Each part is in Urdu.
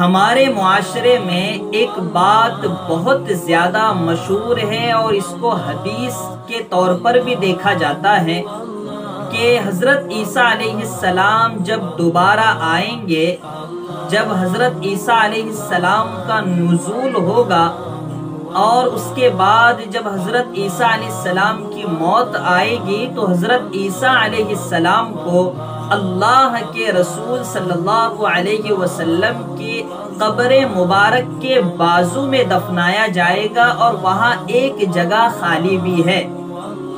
ہمارے معاشرے میں ایک بات بہت زیادہ مشہور ہے اور اس کو حدیث کے طور پر بھی دیکھا جاتا ہے کہ حضرت عیسیٰ علیہ السلام جب دوبارہ آئیں گے، جب حضرت عیسیٰ علیہ السلام کا نزول ہوگا اور اس کے بعد جب حضرت عیسیٰ علیہ السلام کی موت آئے گی تو حضرت عیسیٰ علیہ السلام کو اللہ کے رسول صلی اللہ علیہ وسلم کی قبر مبارک کے بازو میں دفنایا جائے گا اور وہاں ایک جگہ خالی بھی ہے۔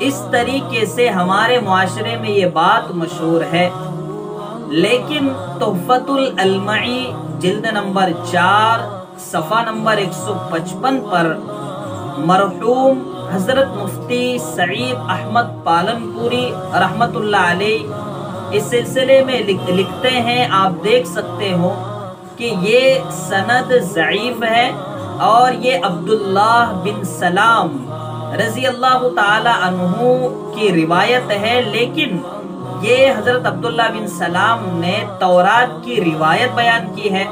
اس طریقے سے ہمارے معاشرے میں یہ بات مشہور ہے، لیکن تحفۃ الالمعی جلد نمبر 4 صفحہ نمبر 155 پر مرحوم حضرت مفتی سعید احمد پالنپوری رحمت اللہ علیہ اس سلسلے میں لکھتے ہیں، آپ دیکھ سکتے ہو کہ یہ سند ضعیف ہے اور یہ عبداللہ بن سلام رضی اللہ تعالی عنہ کی روایت ہے، لیکن یہ حضرت عبداللہ بن سلام نے تورات کی روایت بیان کی ہے۔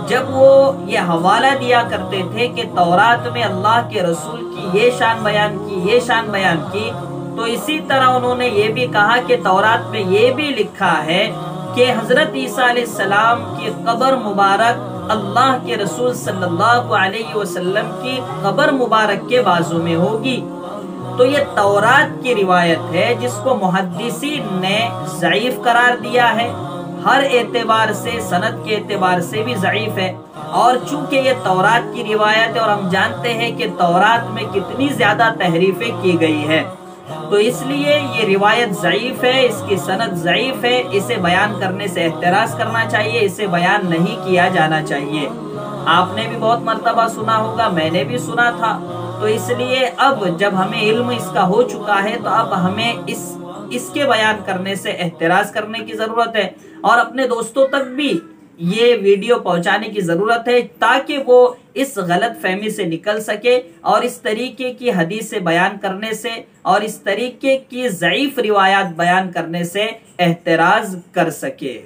جب وہ یہ حوالہ دیا کرتے تھے کہ تورات میں اللہ کے رسول کی یہ شان بیان کی، یہ شان بیان کی، تو اسی طرح انہوں نے یہ بھی کہا کہ تورات میں یہ بھی لکھا ہے کہ حضرت عیسیٰ علیہ السلام کی قبر مبارک اللہ کے رسول صلی اللہ علیہ وسلم کی قبر مبارک کے بازو میں ہوگی۔ تو یہ تورات کی روایت ہے جس کو محدثین نے ضعیف قرار دیا ہے، ہر اعتبار سے، سند کے اعتبار سے بھی ضعیف ہے، اور چونکہ یہ تورات کی روایت ہے اور ہم جانتے ہیں کہ تورات میں کتنی زیادہ تحریفیں کی گئی ہے، تو اس لیے یہ روایت ضعیف ہے، اس کی سند ضعیف ہے، اسے بیان کرنے سے احتراز کرنا چاہیے، اسے بیان نہیں کیا جانا چاہیے۔ آپ نے بھی بہت مرتبہ سنا ہوگا، میں نے بھی سنا تھا، تو اس لیے اب جب ہمیں علم اس کا ہو چکا ہے تو اب ہمیں اس کے بیان کرنے سے احتراز کرنے کی ضرورت ہے اور اپنے دوستوں تک بھی یہ ویڈیو پہنچانے کی ضرورت ہے تاکہ وہ اس غلط فہمی سے نکل سکے اور اس طریقے کی حدیث بیان کرنے سے اور اس طریقے کی ضعیف روایات بیان کرنے سے احتراز کر سکے۔